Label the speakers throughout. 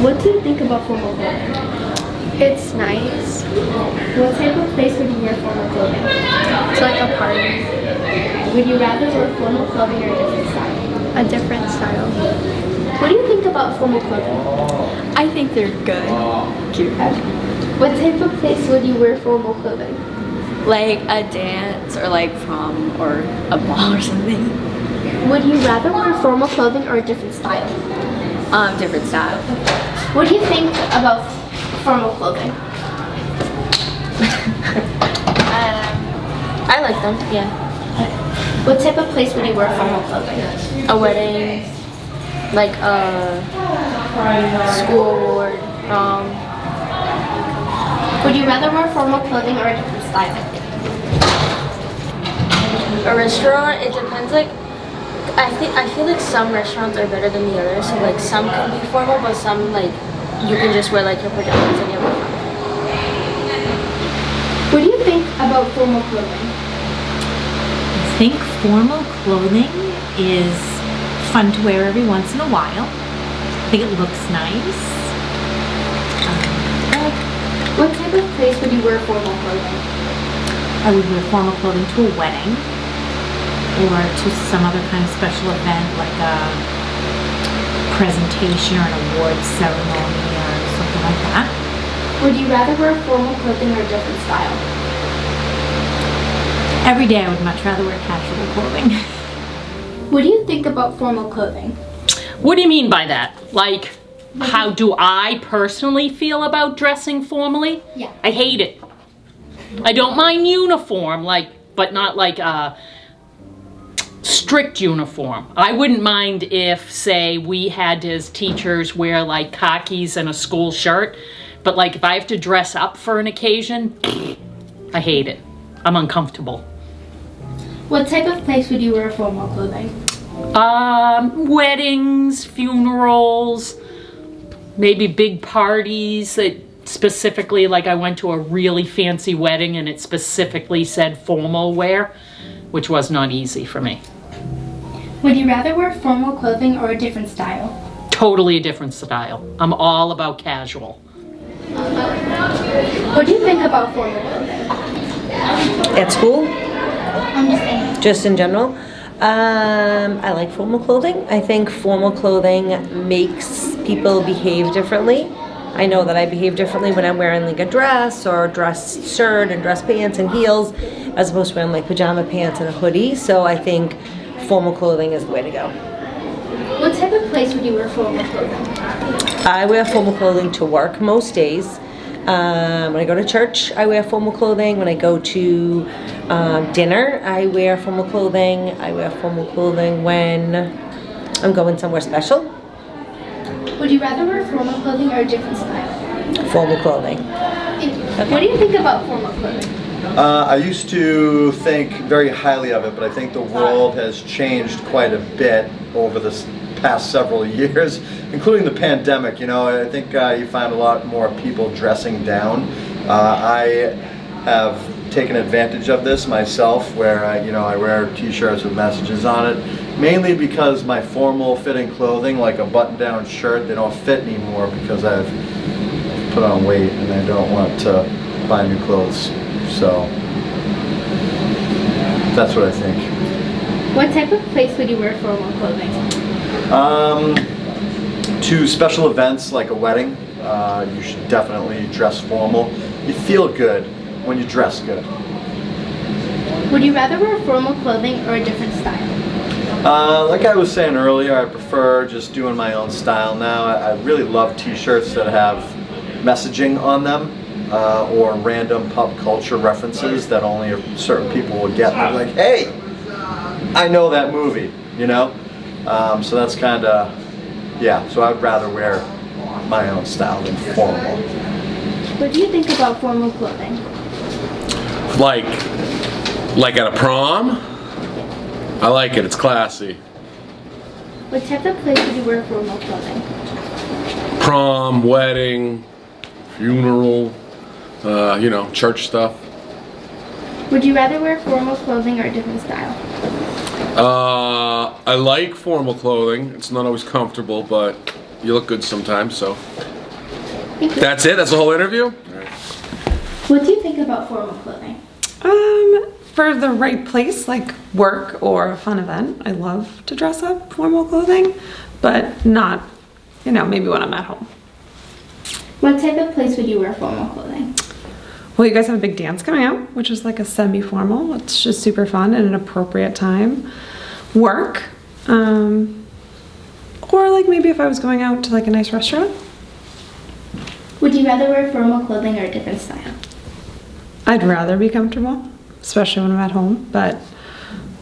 Speaker 1: What do you think about formal clothing?
Speaker 2: It's nice.
Speaker 1: What type of place would you wear formal clothing?
Speaker 2: It's like a party.
Speaker 1: Would you rather wear formal clothing or a different style?
Speaker 2: A different style.
Speaker 1: What do you think about formal clothing?
Speaker 2: I think they're good. Cute.
Speaker 1: What type of place would you wear formal clothing?
Speaker 2: Like a dance or like prom or a ball or something.
Speaker 1: Would you rather wear formal clothing or a different style?
Speaker 2: Different style.
Speaker 1: What do you think about formal clothing?
Speaker 2: I like them, yeah.
Speaker 1: What type of place would you wear formal clothing?
Speaker 2: A wedding, like a school award, prom.
Speaker 1: Would you rather wear formal clothing or a different style?
Speaker 2: A restaurant, it depends. Like I feel like some restaurants are better than the others. So like some can be formal, but some like you can just wear like your pajamas and you'll be fine.
Speaker 1: What do you think about formal clothing?
Speaker 3: I think formal clothing is fun to wear every once in a while. I think it looks nice.
Speaker 1: What type of place would you wear formal clothing?
Speaker 3: I would wear formal clothing to a wedding or to some other kind of special event like a presentation or an awards ceremony or something like that.
Speaker 1: Would you rather wear formal clothing or a different style?
Speaker 3: Every day I would much rather wear casual clothing.
Speaker 1: What do you think about formal clothing?
Speaker 4: What do you mean by that? Like, how do I personally feel about dressing formally?
Speaker 1: Yeah.
Speaker 4: I hate it. I don't mind uniform, like, but not like a strict uniform. I wouldn't mind if, say, we had as teachers wear like khakis and a school shirt, but like if I have to dress up for an occasion, I hate it. I'm uncomfortable.
Speaker 1: What type of place would you wear formal clothing?
Speaker 4: Weddings, funerals, maybe big parties that specifically, like I went to a really fancy wedding and it specifically said formal wear, which was not easy for me.
Speaker 1: Would you rather wear formal clothing or a different style?
Speaker 4: Totally a different style. I'm all about casual.
Speaker 1: What do you think about formal clothing?
Speaker 5: At school,
Speaker 1: I'm just saying.
Speaker 5: just in general, I like formal clothing. I think formal clothing makes people behave differently. I know that I behave differently when I'm wearing like a dress or a dress shirt and dress pants and heels as opposed to wearing like pajama pants and a hoodie. So I think formal clothing is the way to go.
Speaker 1: What type of place would you wear formal clothing?
Speaker 5: I wear formal clothing to work most days. When I go to church, I wear formal clothing. When I go to dinner, I wear formal clothing. I wear formal clothing when I'm going somewhere special.
Speaker 1: Would you rather wear formal clothing or a different style?
Speaker 5: Formal clothing.
Speaker 1: Thank you. What do you think about formal clothing?
Speaker 6: I used to think very highly of it, but I think the world has changed quite a bit over the past several years, including the pandemic. You know, I think you find a lot more people dressing down. I have taken advantage of this myself, where I wear t-shirts with messages on it, mainly because my formal fitting clothing, like a button-down shirt, they don't fit anymore because I've put on weight and I don't want to buy new clothes. So that's what I think.
Speaker 1: What type of place would you wear formal clothing?
Speaker 6: To special events like a wedding, you should definitely dress formal. You feel good when you dress good.
Speaker 1: Would you rather wear formal clothing or a different style?
Speaker 6: Like I was saying earlier, I prefer just doing my own style now. I really love t-shirts that have messaging on them. Or random pop culture references that only certain people will get. They're like, hey, I know that movie, you know? So that's kind of, yeah, so I'd rather wear my own style than formal.
Speaker 1: What do you think about formal clothing?
Speaker 7: Like at a prom? I like it, it's classy.
Speaker 1: What type of place would you wear formal clothing?
Speaker 7: Prom, wedding, funeral, church stuff.
Speaker 1: Would you rather wear formal clothing or a different style?
Speaker 7: I like formal clothing. It's not always comfortable, but You look good sometimes, so. That's it? That's the whole interview?
Speaker 1: What do you think about formal clothing?
Speaker 8: For the right place, like work or a fun event, I love to dress up formal clothing, but not, maybe when I'm at home.
Speaker 1: What type of place would you wear formal clothing?
Speaker 8: Well, you guys have a big dance coming out, which is like a semi-formal. It's just super fun and an appropriate time. Work, or like maybe if I was going out to like a nice restaurant.
Speaker 1: Would you rather wear formal clothing or a different style?
Speaker 8: I'd rather be comfortable, especially when I'm at home, but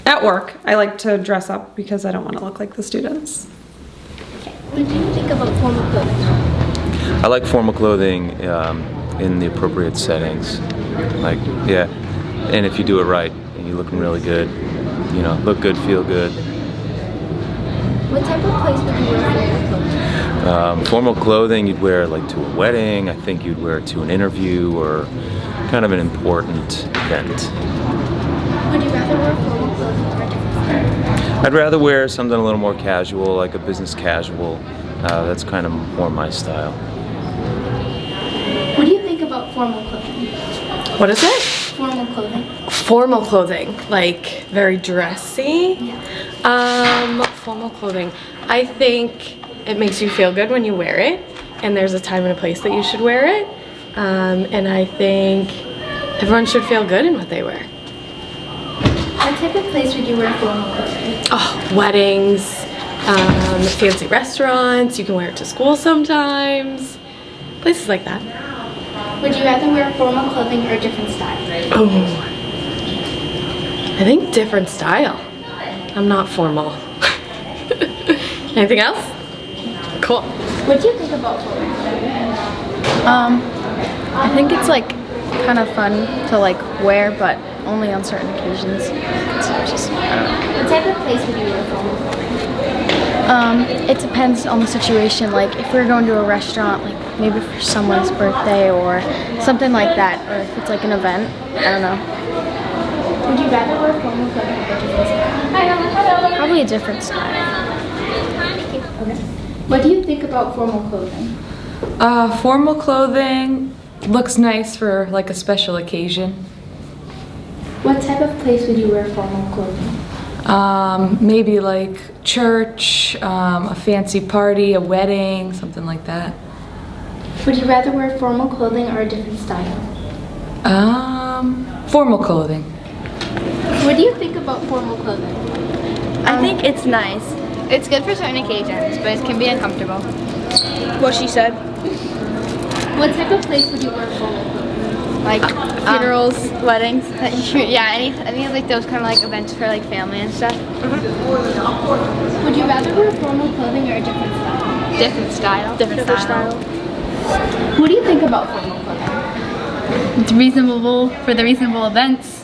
Speaker 8: at work, I like to dress up because I don't want to look like the students.
Speaker 1: What do you think about formal clothing?
Speaker 9: I like formal clothing in the appropriate settings. Like, yeah, and if you do it right and you're looking really good, look good, feel good.
Speaker 1: What type of place would you wear formal clothing?
Speaker 9: Formal clothing you'd wear like to a wedding. I think you'd wear it to an interview or kind of an important event.
Speaker 1: Would you rather wear formal clothing or a different style?
Speaker 9: I'd rather wear something a little more casual, like a business casual. That's kind of more my style.
Speaker 1: What do you think about formal clothing?
Speaker 10: What is it?
Speaker 1: Formal clothing.
Speaker 10: Formal clothing, like very dressy. Formal clothing. I think it makes you feel good when you wear it, and there's a time and a place that you should wear it. And I think everyone should feel good in what they wear.
Speaker 1: What type of place would you wear formal clothing?
Speaker 10: Oh, weddings, fancy restaurants. You can wear it to school sometimes. Places like that.
Speaker 1: Would you rather wear formal clothing or a different style?
Speaker 10: Oh, I think different style. I'm not formal. Anything else? Cool.
Speaker 1: What do you think about formal clothing?
Speaker 11: I think it's like kind of fun to like wear, but only on certain occasions. So it's just, I don't know.
Speaker 1: What type of place would you wear formal clothing?
Speaker 11: It depends on the situation. Like if we're going to a restaurant, like maybe for someone's birthday or something like that, or if it's like an event, I don't know.
Speaker 1: Would you rather wear formal clothing or a different style?
Speaker 11: Probably a different style.
Speaker 1: What do you think about formal clothing?
Speaker 12: Formal clothing looks nice for like a special occasion.
Speaker 1: What type of place would you wear formal clothing?
Speaker 12: Maybe like church, a fancy party, a wedding, something like that.
Speaker 1: Would you rather wear formal clothing or a different style?
Speaker 12: Formal clothing.
Speaker 1: What do you think about formal clothing?
Speaker 11: I think it's nice.
Speaker 13: It's good for certain occasions, but it can be uncomfortable.
Speaker 11: What she said.
Speaker 1: What type of place would you wear formal clothing?
Speaker 13: Like funerals, weddings. Yeah, any of like those kind of like events for like family and stuff.
Speaker 1: Would you rather wear formal clothing or a different style?
Speaker 13: Different style.
Speaker 11: Different style.
Speaker 1: What do you think about formal clothing?
Speaker 13: It's reasonable for the reasonable events.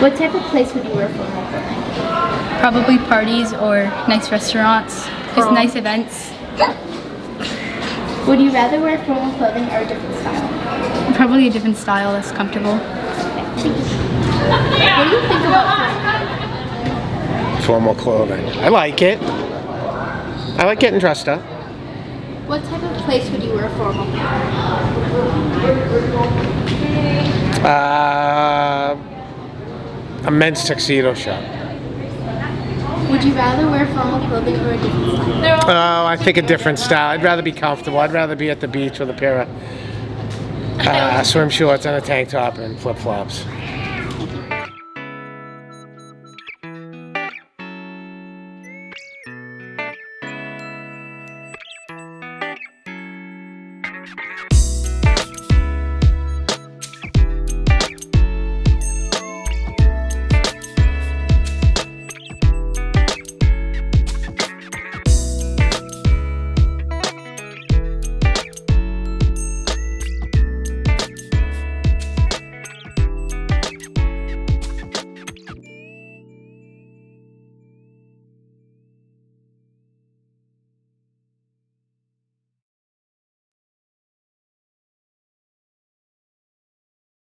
Speaker 1: What type of place would you wear formal clothing?
Speaker 13: Probably parties or nice restaurants. Just nice events.
Speaker 1: Would you rather wear formal clothing or a different style?
Speaker 13: Probably a different style that's comfortable.
Speaker 1: What do you think about
Speaker 14: formal clothing? I like it. I like getting dressed up.
Speaker 1: What type of place would you wear formal clothing?
Speaker 14: A men's tuxedo shop.
Speaker 1: Would you rather wear formal clothing or a different style?
Speaker 14: Oh, I think a different style. I'd rather be comfortable. I'd rather be at the beach with a pair of swim shorts and a tank top and flip-flops.